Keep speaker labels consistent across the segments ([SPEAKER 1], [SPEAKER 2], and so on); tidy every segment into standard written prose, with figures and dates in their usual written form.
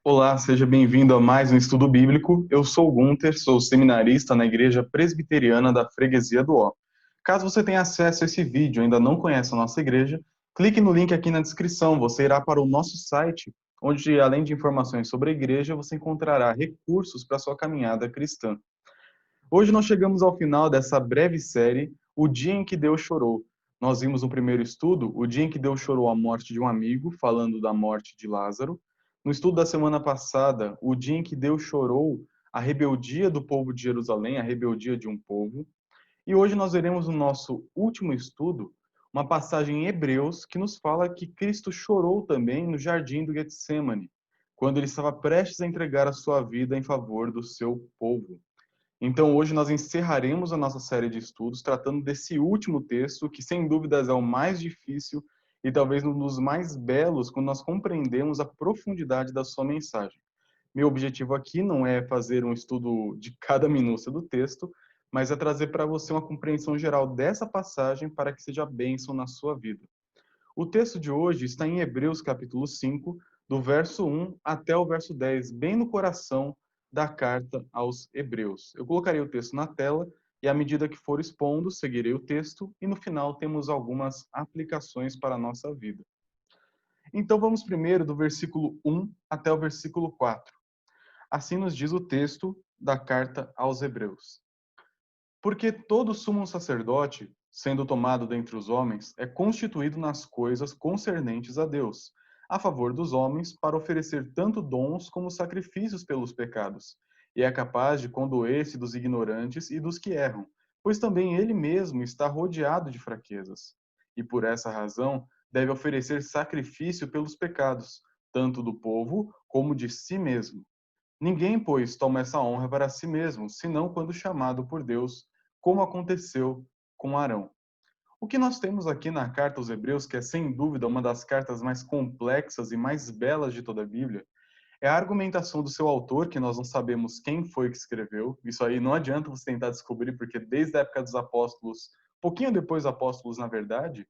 [SPEAKER 1] Olá, seja bem-vindo a mais um estudo bíblico. Eu sou o Gunter, sou seminarista na Igreja Presbiteriana da Freguesia do Ó. Caso você tenha acesso a esse vídeo e ainda não conhece a nossa igreja, clique no link aqui na descrição. Você irá para o nosso site, onde, além de informações sobre a igreja, você encontrará recursos para a sua caminhada cristã. Hoje nós chegamos ao final dessa breve série, O Dia em que Deus Chorou. Nós vimos no primeiro estudo o dia em que Deus chorou a morte de um amigo, falando da morte de Lázaro. No estudo da semana passada, o dia em que Deus chorou a rebeldia do povo de Jerusalém, a rebeldia de um povo. E hoje nós veremos no nosso último estudo uma passagem em Hebreus que nos fala que Cristo chorou também no jardim do Getsemane, quando ele estava prestes a entregar a sua vida em favor do seu povo. Então, hoje nós encerraremos a nossa série de estudos tratando desse último texto, que sem dúvidas é o mais difícil e talvez um dos mais belos quando nós compreendemos a profundidade da sua mensagem. Meu objetivo aqui não é fazer um estudo de cada minúcia do texto, mas é trazer para você uma compreensão geral dessa passagem para que seja bênção na sua vida. O texto de hoje está em Hebreus capítulo 5, do verso 1 até o verso 10, bem no coração da carta aos Hebreus. Eu colocarei o texto na tela e, à medida que for expondo, seguirei o texto e, no final, temos algumas aplicações para a nossa vida. Então, vamos primeiro do versículo 1 até o versículo 4. Assim nos diz o texto da carta aos Hebreus. Porque todo sumo sacerdote, sendo tomado dentre os homens, é constituído nas coisas concernentes a Deus, a favor dos homens, para oferecer tanto dons como sacrifícios pelos pecados, e é capaz de condoer-se dos ignorantes e dos que erram, pois também ele mesmo está rodeado de fraquezas. E por essa razão deve oferecer sacrifício pelos pecados, tanto do povo como de si mesmo. Ninguém, pois, toma essa honra para si mesmo, senão quando chamado por Deus, como aconteceu com Arão. O que nós temos aqui na carta aos Hebreus, que é sem dúvida uma das cartas mais complexas e mais belas de toda a Bíblia, é a argumentação do seu autor, que nós não sabemos quem foi que escreveu. Isso aí não adianta você tentar descobrir, porque desde a época dos apóstolos, pouquinho depois dos apóstolos, na verdade,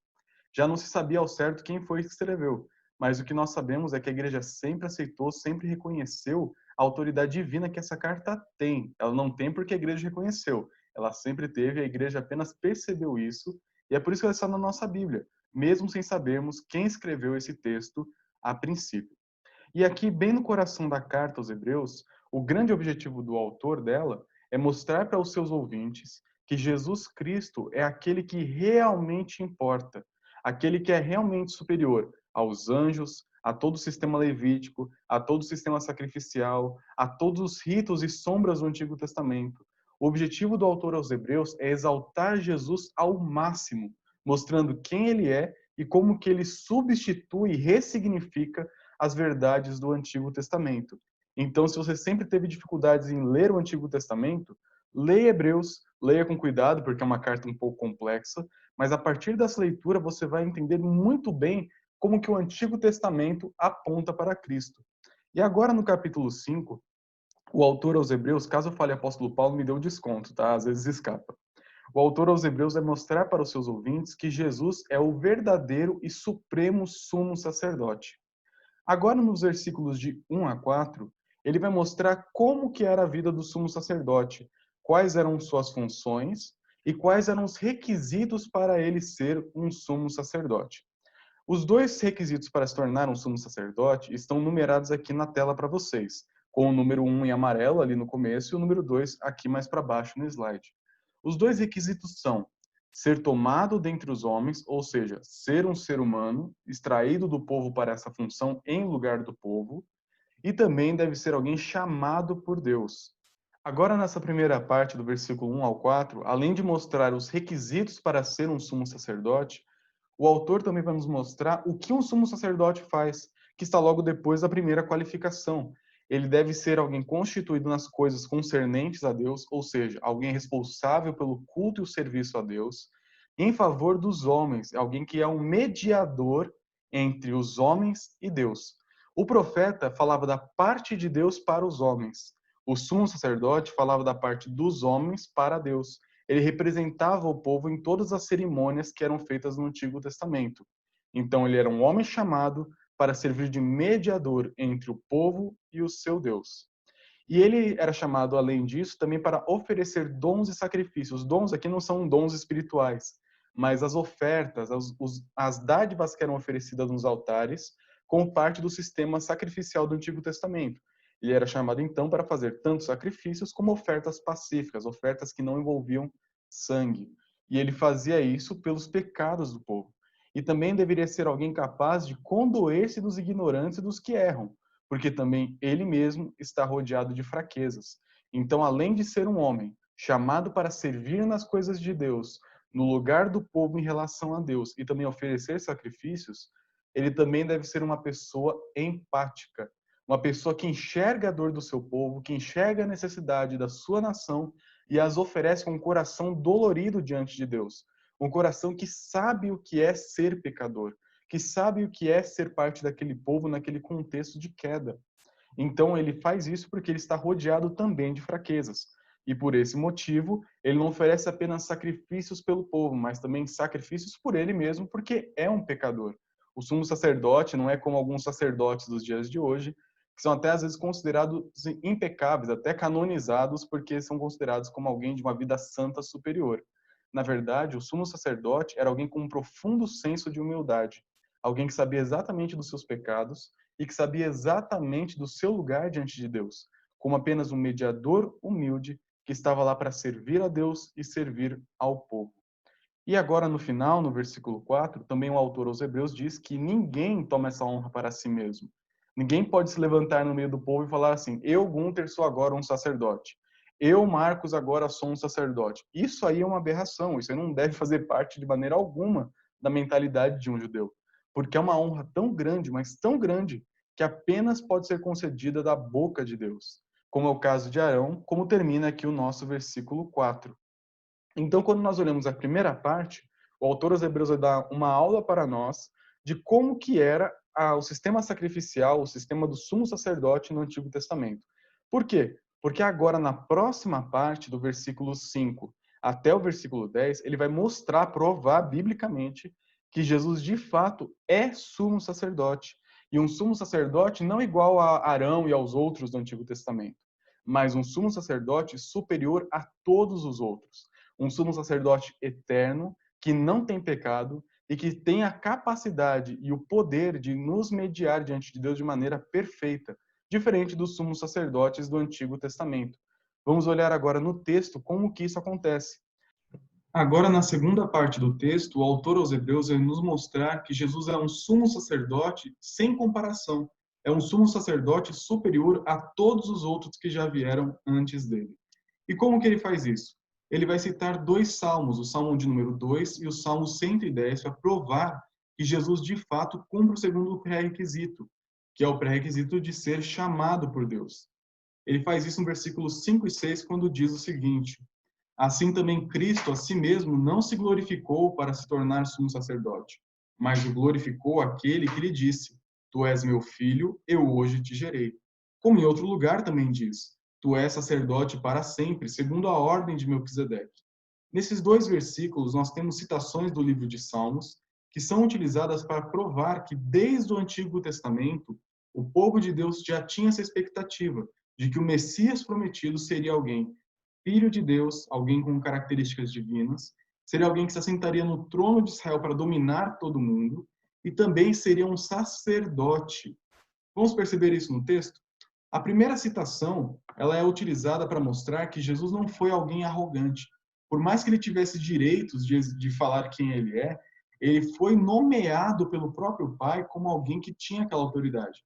[SPEAKER 1] já não se sabia ao certo quem foi que escreveu, mas o que nós sabemos é que a igreja sempre aceitou, sempre reconheceu a autoridade divina que essa carta tem. Ela não tem porque a igreja reconheceu. Ela sempre teve, a igreja apenas percebeu isso, e é por isso que ela está na nossa Bíblia, mesmo sem sabermos quem escreveu esse texto a princípio. E aqui, bem no coração da carta aos Hebreus, o grande objetivo do autor dela é mostrar para os seus ouvintes que Jesus Cristo é aquele que realmente importa, aquele que é realmente superior aos anjos, a todo o sistema levítico, a todo o sistema sacrificial, a todos os ritos e sombras do Antigo Testamento. O objetivo do autor aos Hebreus é exaltar Jesus ao máximo, mostrando quem ele é e como que ele substitui e ressignifica as verdades do Antigo Testamento. Então, se você sempre teve dificuldades em ler o Antigo Testamento, leia Hebreus, leia com cuidado, porque é uma carta um pouco complexa, mas a partir dessa leitura você vai entender muito bem como que o Antigo Testamento aponta para Cristo. E agora no capítulo 5, o autor aos Hebreus, caso eu fale apóstolo Paulo, me deu desconto, tá? Às vezes escapa. O autor aos Hebreus vai mostrar para os seus ouvintes que Jesus é o verdadeiro e supremo sumo sacerdote. Agora, nos versículos de 1 a 4, ele vai mostrar como que era a vida do sumo sacerdote, quais eram suas funções e quais eram os requisitos para ele ser um sumo sacerdote. Os dois requisitos para se tornar um sumo sacerdote estão numerados aqui na tela para vocês, com o número 1 em amarelo ali no começo e o número 2 aqui mais para baixo no slide. Os dois requisitos são ser tomado dentre os homens, ou seja, ser um ser humano, extraído do povo para essa função em lugar do povo, e também deve ser alguém chamado por Deus. Agora, nessa primeira parte do versículo 1 ao 4, além de mostrar os requisitos para ser um sumo sacerdote, o autor também vai nos mostrar o que um sumo sacerdote faz, que está logo depois da primeira qualificação. Ele deve ser alguém constituído nas coisas concernentes a Deus, ou seja, alguém responsável pelo culto e o serviço a Deus, em favor dos homens, alguém que é um mediador entre os homens e Deus. O profeta falava da parte de Deus para os homens. O sumo sacerdote falava da parte dos homens para Deus. Ele representava o povo em todas as cerimônias que eram feitas no Antigo Testamento. Então, ele era um homem chamado para servir de mediador entre o povo e o seu Deus. E ele era chamado, além disso, também para oferecer dons e sacrifícios. Os dons aqui não são dons espirituais, mas as ofertas, as dádivas que eram oferecidas nos altares, como parte do sistema sacrificial do Antigo Testamento. Ele era chamado, então, para fazer tanto sacrifícios como ofertas pacíficas, ofertas que não envolviam sangue. E ele fazia isso pelos pecados do povo. E também deveria ser alguém capaz de condoer-se dos ignorantes e dos que erram, porque também ele mesmo está rodeado de fraquezas. Então, além de ser um homem chamado para servir nas coisas de Deus, no lugar do povo em relação a Deus, e também oferecer sacrifícios, ele também deve ser uma pessoa empática, uma pessoa que enxerga a dor do seu povo, que enxerga a necessidade da sua nação e as oferece com um coração dolorido diante de Deus. Um coração que sabe o que é ser pecador, que sabe o que é ser parte daquele povo naquele contexto de queda. Então ele faz isso porque ele está rodeado também de fraquezas. E por esse motivo, ele não oferece apenas sacrifícios pelo povo, mas também sacrifícios por ele mesmo, porque é um pecador. O sumo sacerdote não é como alguns sacerdotes dos dias de hoje, que são até às vezes considerados impecáveis, até canonizados, porque são considerados como alguém de uma vida santa superior. Na verdade, o sumo sacerdote era alguém com um profundo senso de humildade, alguém que sabia exatamente dos seus pecados e que sabia exatamente do seu lugar diante de Deus, como apenas um mediador humilde que estava lá para servir a Deus e servir ao povo. E agora, no final, no versículo 4, também o autor aos Hebreus diz que ninguém toma essa honra para si mesmo. Ninguém pode se levantar no meio do povo e falar assim: eu, Gunther, sou agora um sacerdote. Eu, Marcos, agora sou um sacerdote. Isso aí é uma aberração. Isso aí não deve fazer parte de maneira alguma da mentalidade de um judeu. Porque é uma honra tão grande, mas tão grande, que apenas pode ser concedida da boca de Deus. Como é o caso de Arão, como termina aqui o nosso versículo 4. Então, quando nós olhamos a primeira parte, o autor aos Hebreus vai dar uma aula para nós de como que era o sistema sacrificial, o sistema do sumo sacerdote no Antigo Testamento. Por quê? Porque agora, na próxima parte, do versículo 5 até o versículo 10, ele vai mostrar, provar biblicamente, que Jesus, de fato, é sumo sacerdote. E um sumo sacerdote não igual a Arão e aos outros do Antigo Testamento, mas um sumo sacerdote superior a todos os outros. Um sumo sacerdote eterno, que não tem pecado e que tem a capacidade e o poder de nos mediar diante de Deus de maneira perfeita, diferente dos sumos sacerdotes do Antigo Testamento. Vamos olhar agora no texto como que isso acontece. Agora, na segunda parte do texto, o autor aos Hebreus vai nos mostrar que Jesus é um sumo sacerdote sem comparação. É um sumo sacerdote superior a todos os outros que já vieram antes dele. E como que ele faz isso? Ele vai citar dois salmos, o Salmo de número 2 e o Salmo 110, para provar que Jesus, de fato, cumpre o segundo pré-requisito, que é o pré-requisito de ser chamado por Deus. Ele faz isso no versículos 5 e 6, quando diz o seguinte: assim também Cristo a si mesmo não se glorificou para se tornar sumo sacerdote, mas o glorificou aquele que lhe disse: tu és meu filho, eu hoje te gerei. Como em outro lugar também diz: tu és sacerdote para sempre, segundo a ordem de Melquisedeque. Nesses dois versículos, nós temos citações do livro de Salmos, que são utilizadas para provar que, desde o Antigo Testamento, o povo de Deus já tinha essa expectativa de que o Messias prometido seria alguém filho de Deus, alguém com características divinas, seria alguém que se assentaria no trono de Israel para dominar todo mundo, e também seria um sacerdote. Vamos perceber isso no texto? A primeira citação, ela é utilizada para mostrar que Jesus não foi alguém arrogante. Por mais que ele tivesse direitos de falar quem ele foi nomeado pelo próprio Pai como alguém que tinha aquela autoridade.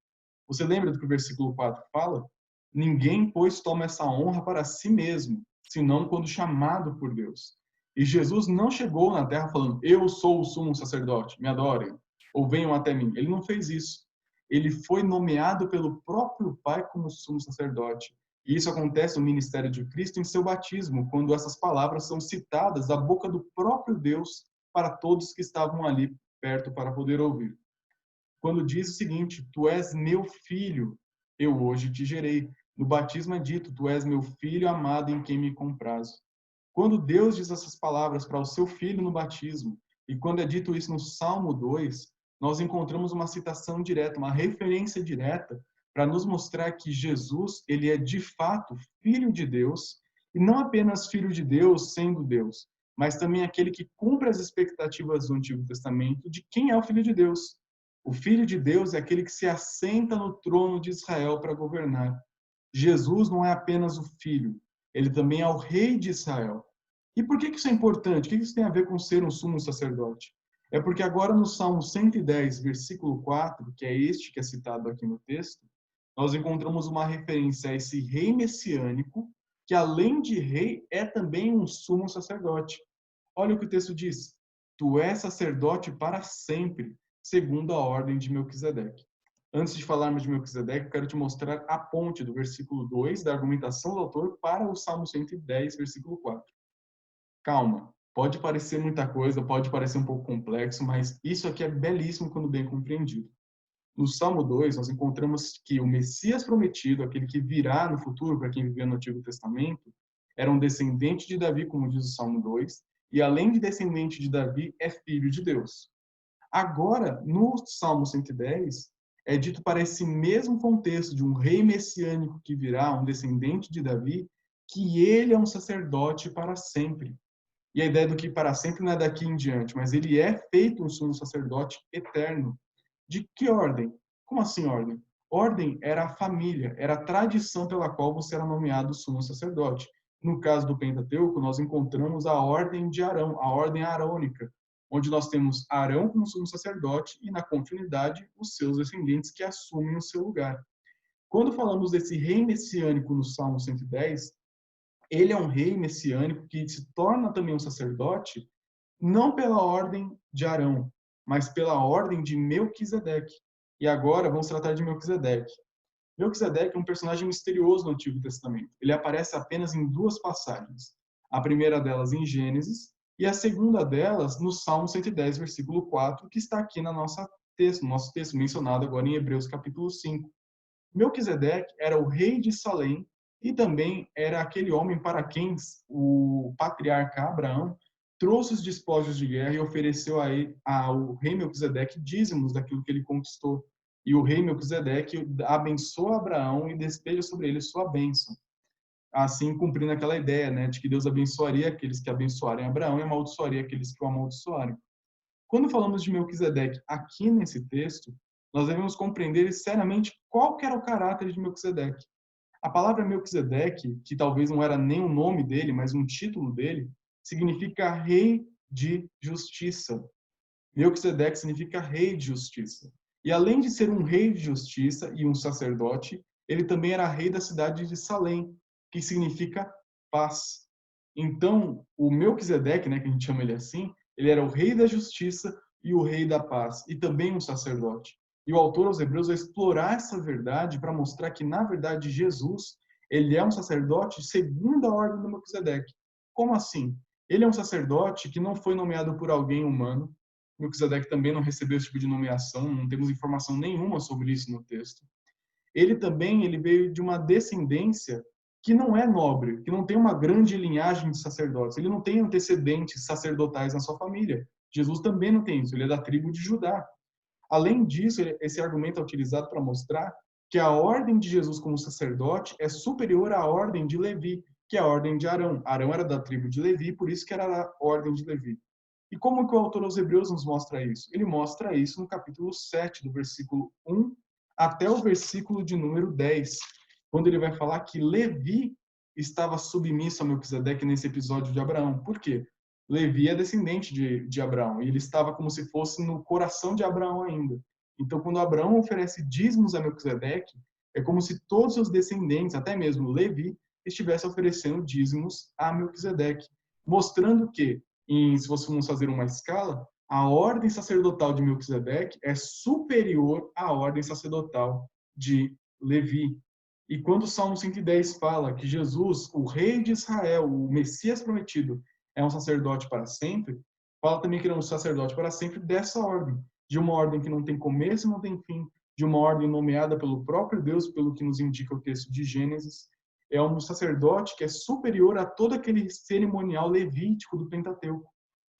[SPEAKER 1] Você lembra do que o versículo 4 fala? Ninguém, pois, toma essa honra para si mesmo, senão quando chamado por Deus. E Jesus não chegou na terra falando: eu sou o sumo sacerdote, me adorem, ou venham até mim. Ele não fez isso. Ele foi nomeado pelo próprio Pai como sumo sacerdote. E isso acontece no ministério de Cristo em seu batismo, quando essas palavras são citadas da boca do próprio Deus para todos que estavam ali perto para poder ouvir. Quando diz o seguinte: tu és meu filho, eu hoje te gerei. No batismo é dito: tu és meu filho amado em quem me comprazo. Quando Deus diz essas palavras para o seu filho no batismo, e quando é dito isso no Salmo 2, nós encontramos uma citação direta, uma referência direta para nos mostrar que Jesus, ele é de fato filho de Deus, e não apenas filho de Deus sendo Deus, mas também aquele que cumpre as expectativas do Antigo Testamento de quem é o filho de Deus. O filho de Deus é aquele que se assenta no trono de Israel para governar. Jesus não é apenas o filho, ele também é o rei de Israel. E por que isso é importante? O que isso tem a ver com ser um sumo sacerdote? É porque agora no Salmo 110, versículo 4, que é este que é citado aqui no texto, nós encontramos uma referência a esse rei messiânico, que além de rei, é também um sumo sacerdote. Olha o que o texto diz: Tu és sacerdote para sempre, segundo a ordem de Melquisedeque. Antes de falarmos de Melquisedeque, eu quero te mostrar a ponte do versículo 2 da argumentação do autor para o Salmo 110, versículo 4. Calma, pode parecer muita coisa, pode parecer um pouco complexo, mas isso aqui é belíssimo quando bem compreendido. No Salmo 2, nós encontramos que o Messias prometido, aquele que virá no futuro para quem vivia no Antigo Testamento, era um descendente de Davi, como diz o Salmo 2, e além de descendente de Davi, é filho de Deus. Agora, no Salmo 110, é dito para esse mesmo contexto de um rei messiânico que virá, um descendente de Davi, que ele é um sacerdote para sempre. E a ideia do que para sempre não é daqui em diante, mas ele é feito um sumo sacerdote eterno. De que ordem? Como assim ordem? Ordem era a família, era a tradição pela qual você era nomeado sumo sacerdote. No caso do Pentateuco, nós encontramos a ordem de Arão, a ordem arônica, onde nós temos Arão como sumo sacerdote e, na continuidade, os seus descendentes que assumem o seu lugar. Quando falamos desse rei messiânico no Salmo 110, ele é um rei messiânico que se torna também um sacerdote, não pela ordem de Arão, mas pela ordem de Melquisedeque. E agora vamos tratar de Melquisedeque. Melquisedeque é um personagem misterioso no Antigo Testamento. Ele aparece apenas em duas passagens. A primeira delas em Gênesis e a segunda delas no Salmo 110, versículo 4, que está aqui no nosso texto mencionado agora em Hebreus capítulo 5. Melquisedeque era o rei de Salém e também era aquele homem para quem o patriarca Abraão trouxe os despojos de guerra e ofereceu ao rei Melquisedeque dízimos daquilo que ele conquistou. E o rei Melquisedeque abençoa Abraão e despeja sobre ele sua bênção. Assim, cumprindo aquela ideia, né, de que Deus abençoaria aqueles que abençoarem Abraão e amaldiçoaria aqueles que o amaldiçoarem. Quando falamos de Melquisedeque aqui nesse texto, nós devemos compreender seriamente qual que era o caráter de Melquisedeque. A palavra Melquisedeque, que talvez não era nem o nome dele, mas um título dele, significa rei de justiça. Melquisedeque significa rei de justiça. E além de ser um rei de justiça e um sacerdote, ele também era rei da cidade de Salém, que significa paz. Então, o Melquisedeque, né, que a gente chama ele assim, ele era o rei da justiça e o rei da paz, e também um sacerdote. E o autor aos Hebreus vai explorar essa verdade para mostrar que, na verdade, Jesus, ele é um sacerdote segundo a ordem do Melquisedeque. Como assim? Ele é um sacerdote que não foi nomeado por alguém humano. Melquisedeque também não recebeu esse tipo de nomeação, não temos informação nenhuma sobre isso no texto. Ele veio de uma descendência que não é nobre, que não tem uma grande linhagem de sacerdotes. Ele não tem antecedentes sacerdotais na sua família. Jesus também não tem isso, ele é da tribo de Judá. Além disso, esse argumento é utilizado para mostrar que a ordem de Jesus como sacerdote é superior à ordem de Levi, que é a ordem de Arão. Arão era da tribo de Levi, por isso que era a ordem de Levi. E como que o autor aos Hebreus nos mostra isso? Ele mostra isso no capítulo 7, do versículo 1 até o versículo de número 10, quando ele vai falar que Levi estava submisso a Melquisedeque nesse episódio de Abraão. Por quê? Levi é descendente de Abraão, e ele estava como se fosse no coração de Abraão ainda. Então, quando Abraão oferece dízimos a Melquisedeque, é como se todos os descendentes, até mesmo Levi, estivessem oferecendo dízimos a Melquisedeque, mostrando que, se fôssemos fazer uma escala, a ordem sacerdotal de Melquisedeque é superior à ordem sacerdotal de Levi. E quando o Salmo 110 fala que Jesus, o rei de Israel, o Messias prometido, é um sacerdote para sempre, fala também que ele é um sacerdote para sempre dessa ordem, de uma ordem que não tem começo e não tem fim, de uma ordem nomeada pelo próprio Deus, pelo que nos indica o texto de Gênesis. É um sacerdote que é superior a todo aquele cerimonial levítico do Pentateuco.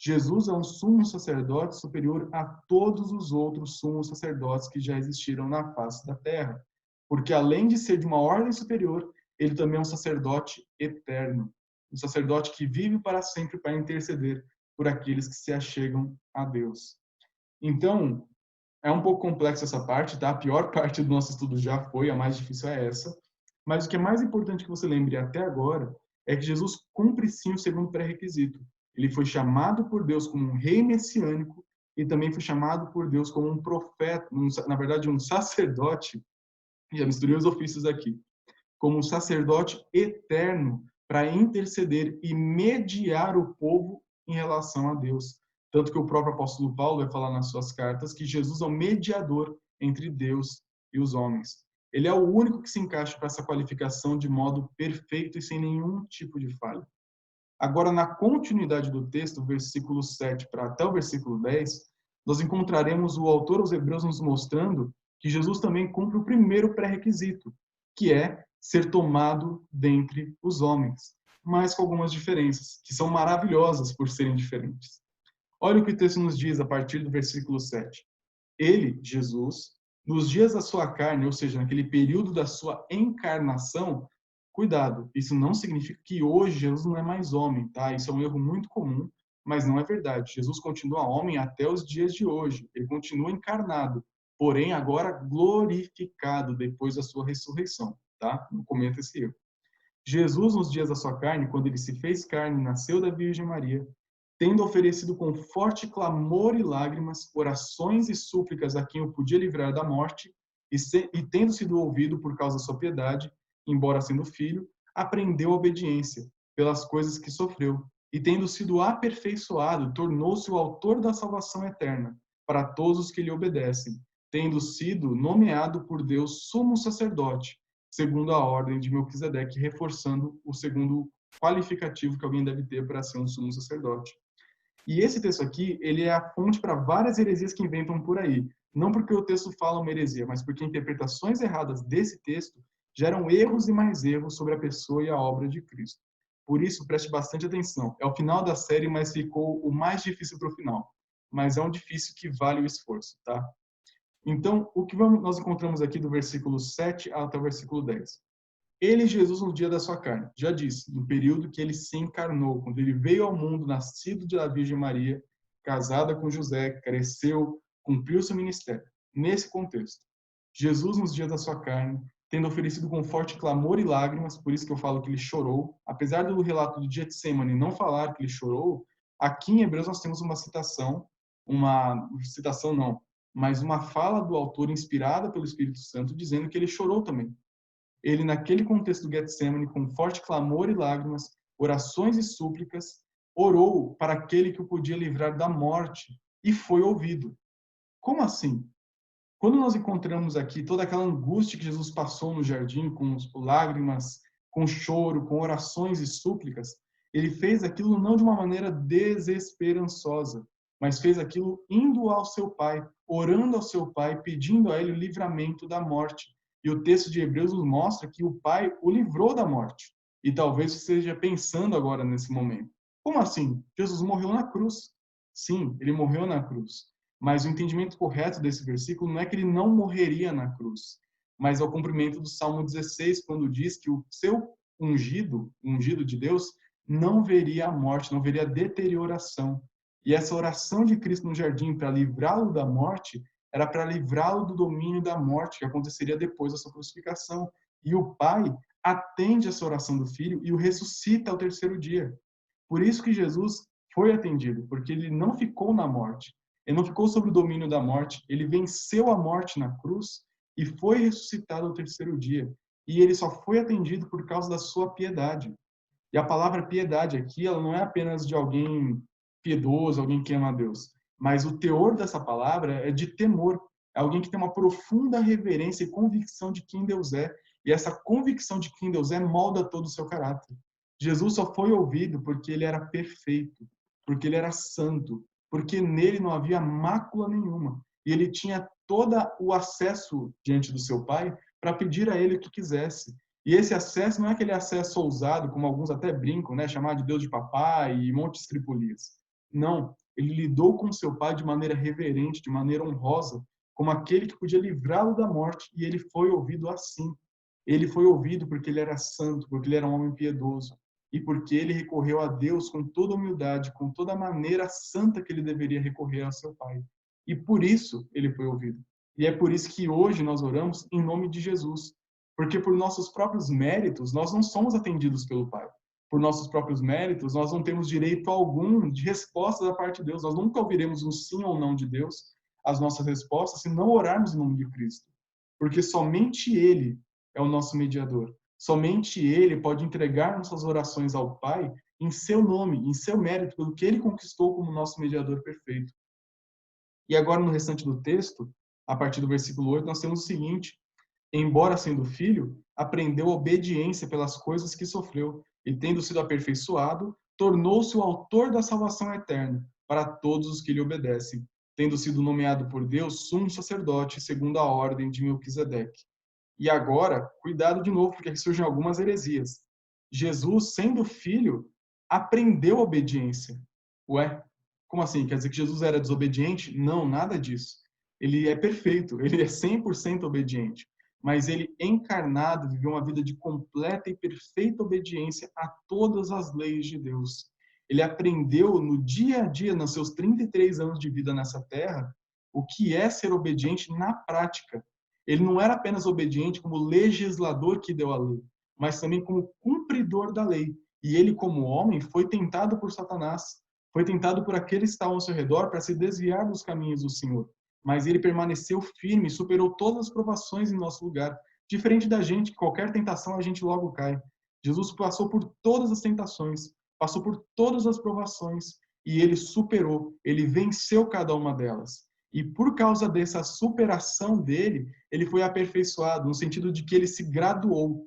[SPEAKER 1] Jesus é um sumo sacerdote superior a todos os outros sumos sacerdotes que já existiram na face da terra. Porque além de ser de uma ordem superior, ele também é um sacerdote eterno. Um sacerdote que vive para sempre para interceder por aqueles que se achegam a Deus. Então, é um pouco complexo essa parte, tá? A pior parte do nosso estudo já foi, a mais difícil é essa. Mas o que é mais importante que você lembre até agora é que Jesus cumpre sim o segundo pré-requisito. Ele foi chamado por Deus como um rei messiânico e também foi chamado por Deus como um profeta, na verdade, um sacerdote. Já misturei os ofícios aqui. Como um sacerdote eterno para interceder e mediar o povo em relação a Deus. Tanto que o próprio apóstolo Paulo vai falar nas suas cartas que Jesus é o mediador entre Deus e os homens. Ele é o único que se encaixa para essa qualificação de modo perfeito e sem nenhum tipo de falha. Agora, na continuidade do texto, versículo 7 para até o versículo 10, nós encontraremos o autor aos Hebreus nos mostrando que Jesus também cumpre o primeiro pré-requisito, que é ser tomado dentre os homens, mas com algumas diferenças, que são maravilhosas por serem diferentes. Olha o que o texto nos diz a partir do versículo 7. Ele, Jesus, nos dias da sua carne, ou seja, naquele período da sua encarnação, cuidado, isso não significa que hoje Jesus não é mais homem, tá? Isso é um erro muito comum, mas não é verdade. Jesus continua homem até os dias de hoje. Ele continua encarnado, porém agora glorificado depois da sua ressurreição, tá? Não cometa esse erro. Jesus, nos dias da sua carne, quando ele se fez carne, nasceu da Virgem Maria, tendo oferecido com forte clamor e lágrimas, orações e súplicas a quem o podia livrar da morte, e tendo sido ouvido por causa da sua piedade, embora sendo filho, aprendeu a obediência pelas coisas que sofreu, e tendo sido aperfeiçoado, tornou-se o autor da salvação eterna para todos os que lhe obedecem, tendo sido nomeado por Deus sumo sacerdote, segundo a ordem de Melquisedeque, reforçando o segundo qualificativo que alguém deve ter para ser um sumo sacerdote. E esse texto aqui, ele é a fonte para várias heresias que inventam por aí. Não porque o texto fala uma heresia, mas porque interpretações erradas desse texto geram erros e mais erros sobre a pessoa e a obra de Cristo. Por isso, preste bastante atenção. É o final da série, mas ficou o mais difícil para o final. Mas é um difícil que vale o esforço, tá? Então, o que nós encontramos aqui do versículo 7 até o versículo 10? Ele, Jesus, no dia da sua carne, já disse, no período que ele se encarnou, quando ele veio ao mundo, nascido da Virgem Maria, casada com José, cresceu, cumpriu seu ministério. Nesse contexto, Jesus, nos dias da sua carne, tendo oferecido com forte clamor e lágrimas, por isso que eu falo que ele chorou, apesar do relato do Getsemane não falar que ele chorou, aqui em Hebreus nós temos uma citação não, mas uma fala do autor inspirada pelo Espírito Santo dizendo que ele chorou também. Ele, naquele contexto do Getsemane, com forte clamor e lágrimas, orações e súplicas, orou para aquele que o podia livrar da morte e foi ouvido. Como assim? Quando nós encontramos aqui toda aquela angústia que Jesus passou no jardim, com lágrimas, com choro, com orações e súplicas, ele fez aquilo não de uma maneira desesperançosa, mas fez aquilo indo ao seu Pai, orando ao seu Pai, pedindo a ele o livramento da morte. E o texto de Hebreus nos mostra que o Pai o livrou da morte. E talvez você esteja pensando agora nesse momento. Como assim? Jesus morreu na cruz. Sim, ele morreu na cruz. Mas o entendimento correto desse versículo não é que ele não morreria na cruz, mas é o cumprimento do Salmo 16, quando diz que o seu ungido, o ungido de Deus, não veria a morte, não veria a deterioração. E essa oração de Cristo no jardim para livrá-lo da morte era para livrá-lo do domínio da morte, que aconteceria depois da sua crucificação. E o Pai atende essa oração do Filho e o ressuscita ao terceiro dia. Por isso que Jesus foi atendido, porque ele não ficou na morte. Ele não ficou sob o domínio da morte. Ele venceu a morte na cruz e foi ressuscitado ao terceiro dia. E ele só foi atendido por causa da sua piedade. E a palavra piedade aqui, ela não é apenas de alguém piedoso, alguém que ama a Deus. Mas o teor dessa palavra é de temor. É alguém que tem uma profunda reverência e convicção de quem Deus é. E essa convicção de quem Deus é molda todo o seu caráter. Jesus só foi ouvido porque ele era perfeito, porque ele era santo, porque nele não havia mácula nenhuma. E ele tinha todo o acesso diante do seu Pai para pedir a ele o que quisesse. E esse acesso não é aquele acesso ousado, como alguns até brincam, né, chamar de Deus de papai e montes de estripulias. Não, ele lidou com seu pai de maneira reverente, de maneira honrosa, como aquele que podia livrá-lo da morte, e ele foi ouvido assim. Ele foi ouvido porque ele era santo, porque ele era um homem piedoso, e porque ele recorreu a Deus com toda humildade, com toda a maneira santa que ele deveria recorrer ao seu pai. E por isso ele foi ouvido. E é por isso que hoje nós oramos em nome de Jesus, porque por nossos próprios méritos nós não somos atendidos pelo Pai. Por nossos próprios méritos, nós não temos direito algum de resposta da parte de Deus. Nós nunca ouviremos um sim ou não de Deus, as nossas respostas, se não orarmos em nome de Cristo. Porque somente Ele é o nosso mediador. Somente Ele pode entregar nossas orações ao Pai em seu nome, em seu mérito, pelo que Ele conquistou como nosso mediador perfeito. E agora, no restante do texto, a partir do versículo 8, nós temos o seguinte: embora sendo filho, aprendeu obediência pelas coisas que sofreu, e tendo sido aperfeiçoado, tornou-se o autor da salvação eterna para todos os que lhe obedecem, tendo sido nomeado por Deus sumo sacerdote segundo a ordem de Melquisedeque. E agora, cuidado de novo, porque aqui surgem algumas heresias. Jesus, sendo filho, aprendeu obediência. Ué, como assim? Quer dizer que Jesus era desobediente? Não, nada disso. Ele é perfeito, ele é 100% obediente. Mas ele, encarnado, viveu uma vida de completa e perfeita obediência a todas as leis de Deus. Ele aprendeu no dia a dia, nos seus 33 anos de vida nessa terra, o que é ser obediente na prática. Ele não era apenas obediente como legislador que deu a lei, mas também como cumpridor da lei. E ele, como homem, foi tentado por Satanás, foi tentado por aqueles que estavam ao seu redor para se desviar dos caminhos do Senhor. Mas ele permaneceu firme e superou todas as provações em nosso lugar. Diferente da gente, que qualquer tentação a gente logo cai. Jesus passou por todas as tentações, passou por todas as provações e ele superou, ele venceu cada uma delas. E por causa dessa superação dele, ele foi aperfeiçoado, no sentido de que ele se graduou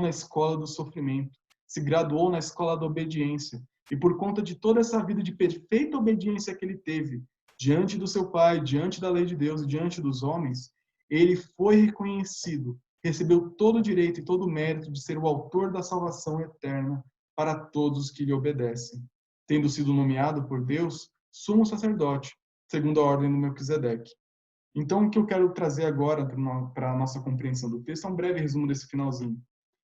[SPEAKER 1] na escola do sofrimento, se graduou na escola da obediência. E por conta de toda essa vida de perfeita obediência que ele teve, diante do seu pai, diante da lei de Deus e diante dos homens, ele foi reconhecido, recebeu todo o direito e todo o mérito de ser o autor da salvação eterna para todos que lhe obedecem, tendo sido nomeado por Deus sumo sacerdote, segundo a ordem do Melquisedeque. Então, o que eu quero trazer agora para a nossa compreensão do texto é um breve resumo desse finalzinho.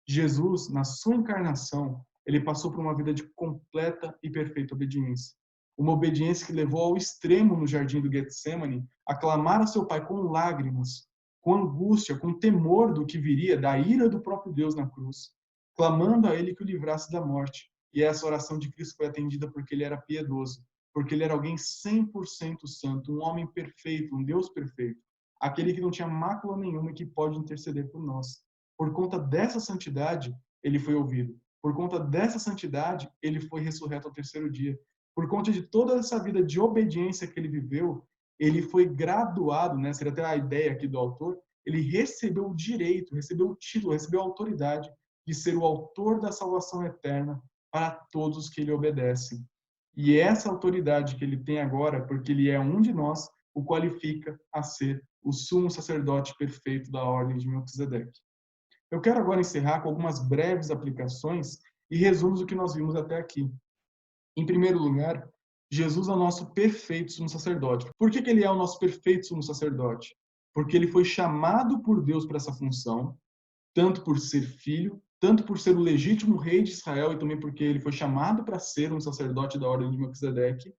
[SPEAKER 1] Jesus, na sua encarnação, ele passou por uma vida de completa e perfeita obediência. Uma obediência que levou ao extremo no jardim do Getsemane a clamar a seu pai com lágrimas, com angústia, com temor do que viria, da ira do próprio Deus na cruz, clamando a ele que o livrasse da morte. E essa oração de Cristo foi atendida porque ele era piedoso, porque ele era alguém 100% santo, um homem perfeito, um Deus perfeito, aquele que não tinha mácula nenhuma e que pode interceder por nós. Por conta dessa santidade, ele foi ouvido. Por conta dessa santidade, ele foi ressurreto ao terceiro dia. Por conta de toda essa vida de obediência que ele viveu, ele foi graduado, né? Seria até a ideia aqui do autor, ele recebeu o direito, recebeu o título, recebeu a autoridade de ser o autor da salvação eterna para todos os que lhe obedecem. E essa autoridade que ele tem agora, porque ele é um de nós, o qualifica a ser o sumo sacerdote perfeito da ordem de Melquisedeque. Eu quero agora encerrar com algumas breves aplicações e resumos do que nós vimos até aqui. Em primeiro lugar, Jesus é o nosso perfeito sumo sacerdote. Por que ele é o nosso perfeito sumo sacerdote? Porque ele foi chamado por Deus para essa função, tanto por ser filho, tanto por ser o legítimo rei de Israel e também porque ele foi chamado para ser um sacerdote da ordem de Melquisedeque,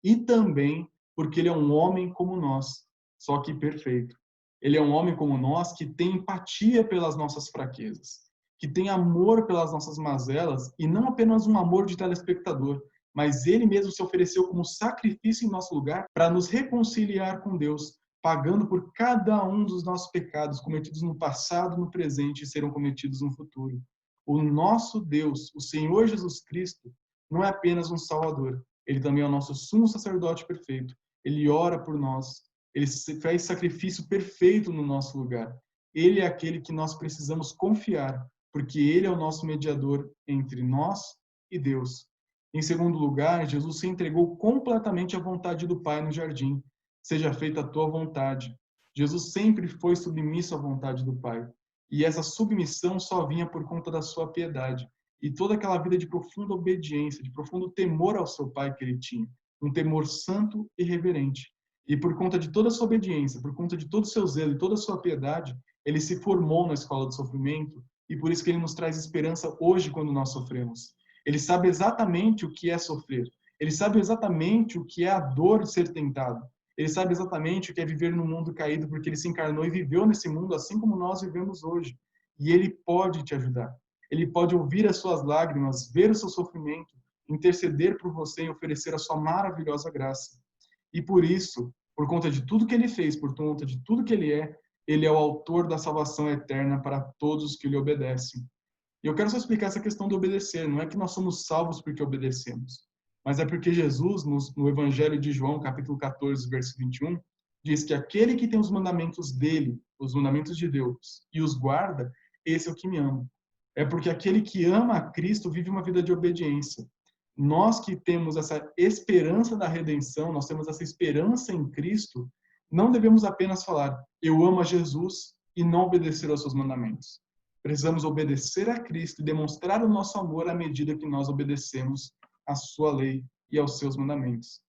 [SPEAKER 1] e também porque ele é um homem como nós, só que perfeito. Ele é um homem como nós que tem empatia pelas nossas fraquezas, que tem amor pelas nossas mazelas e não apenas um amor de telespectador, mas ele mesmo se ofereceu como sacrifício em nosso lugar para nos reconciliar com Deus, pagando por cada um dos nossos pecados cometidos no passado, no presente e serão cometidos no futuro. O nosso Deus, o Senhor Jesus Cristo, não é apenas um Salvador, ele também é o nosso sumo sacerdote perfeito. Ele ora por nós, ele faz sacrifício perfeito no nosso lugar. Ele é aquele que nós precisamos confiar, porque ele é o nosso mediador entre nós e Deus. Em segundo lugar, Jesus se entregou completamente à vontade do Pai no jardim. Seja feita a tua vontade. Jesus sempre foi submisso à vontade do Pai. E essa submissão só vinha por conta da sua piedade. e toda aquela vida de profunda obediência, de profundo temor ao seu pai que ele tinha, um temor santo e reverente. E por conta de toda a sua obediência, por conta de todo o seu zelo e toda a sua piedade, ele se formou na escola do sofrimento e por isso que ele nos traz esperança hoje quando nós sofremos. Ele sabe exatamente o que é sofrer. Ele sabe exatamente o que é a dor de ser tentado. Ele sabe exatamente o que é viver num mundo caído, porque ele se encarnou e viveu nesse mundo assim como nós vivemos hoje. E ele pode te ajudar. Ele pode ouvir as suas lágrimas, ver o seu sofrimento, interceder por você e oferecer a sua maravilhosa graça. E por isso, por conta de tudo que ele fez, por conta de tudo que ele é o autor da salvação eterna para todos os que lhe obedecem. E eu quero só explicar essa questão do obedecer. Não é que nós somos salvos porque obedecemos, mas é porque Jesus, no Evangelho de João, capítulo 14, verso 21, diz que aquele que tem os mandamentos dele, os mandamentos de Deus, e os guarda, esse é o que me ama. É porque aquele que ama a Cristo vive uma vida de obediência. Nós que temos essa esperança da redenção, nós temos essa esperança em Cristo, não devemos apenas falar, eu amo a Jesus e não obedecer aos seus mandamentos. Precisamos obedecer a Cristo e demonstrar o nosso amor à medida que nós obedecemos à sua lei e aos seus mandamentos.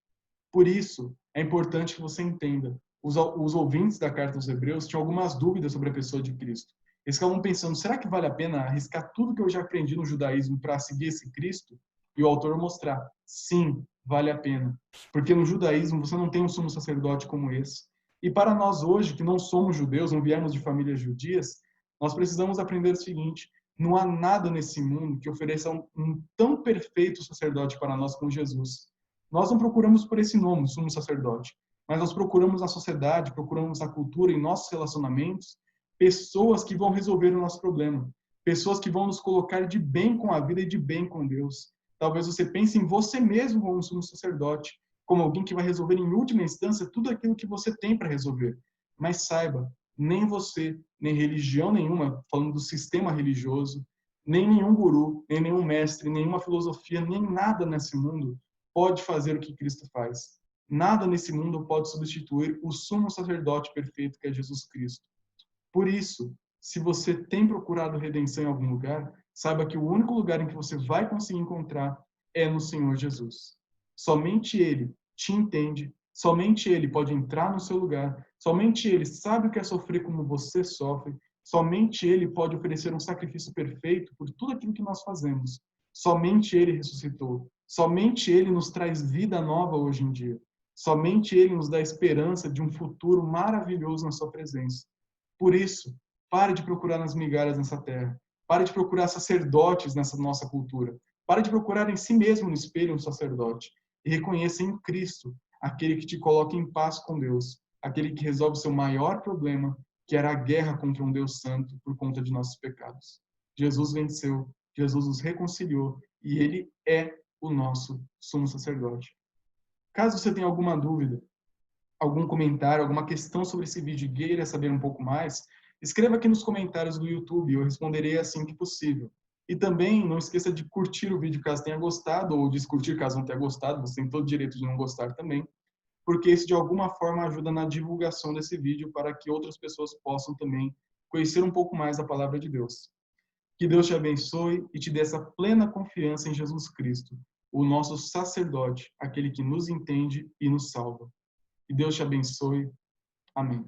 [SPEAKER 1] Por isso, é importante que você entenda. Os ouvintes da Carta aos Hebreus tinham algumas dúvidas sobre a pessoa de Cristo. Eles estavam pensando, será que vale a pena arriscar tudo que eu já aprendi no judaísmo para seguir esse Cristo? E o autor mostrar, sim, vale a pena. Porque no judaísmo você não tem um sumo sacerdote como esse. E para nós hoje, que não somos judeus, não viemos de famílias judias, nós precisamos aprender o seguinte, não há nada nesse mundo que ofereça um tão perfeito sacerdote para nós como Jesus. Nós não procuramos por esse nome, sumo sacerdote, mas nós procuramos na sociedade, procuramos na cultura, em nossos relacionamentos, pessoas que vão resolver o nosso problema, pessoas que vão nos colocar de bem com a vida e de bem com Deus. Talvez você pense em você mesmo como um sumo sacerdote, como alguém que vai resolver em última instância tudo aquilo que você tem para resolver. Mas saiba, nem você, nem religião nenhuma, falando do sistema religioso, nem nenhum guru, nem nenhum mestre, nenhuma filosofia, nem nada nesse mundo pode fazer o que Cristo faz. Nada nesse mundo pode substituir o sumo sacerdote perfeito que é Jesus Cristo. Por isso, se você tem procurado redenção em algum lugar, saiba que o único lugar em que você vai conseguir encontrar é no Senhor Jesus. Somente Ele te entende, somente Ele pode entrar no seu lugar, somente Ele sabe o que é sofrer como você sofre, somente Ele pode oferecer um sacrifício perfeito por tudo aquilo que nós fazemos. Somente Ele ressuscitou. Somente Ele nos traz vida nova hoje em dia. Somente Ele nos dá esperança de um futuro maravilhoso na sua presença. Por isso, pare de procurar nas migalhas nessa terra. Pare de procurar sacerdotes nessa nossa cultura. Pare de procurar em si mesmo no espelho um sacerdote. E reconheça em Cristo aquele que te coloca em paz com Deus, aquele que resolve o seu maior problema, que era a guerra contra um Deus santo por conta de nossos pecados. Jesus venceu, Jesus nos reconciliou e ele é o nosso sumo sacerdote. Caso você tenha alguma dúvida, algum comentário, alguma questão sobre esse vídeo e queira saber um pouco mais, escreva aqui nos comentários do YouTube, eu responderei assim que possível. E também não esqueça de curtir o vídeo caso tenha gostado, ou descurtir caso não tenha gostado, você tem todo o direito de não gostar também, porque isso de alguma forma ajuda na divulgação desse vídeo para que outras pessoas possam também conhecer um pouco mais da palavra de Deus. Que Deus te abençoe e te dê essa plena confiança em Jesus Cristo, o nosso sacerdote, aquele que nos entende e nos salva. Que Deus te abençoe. Amém.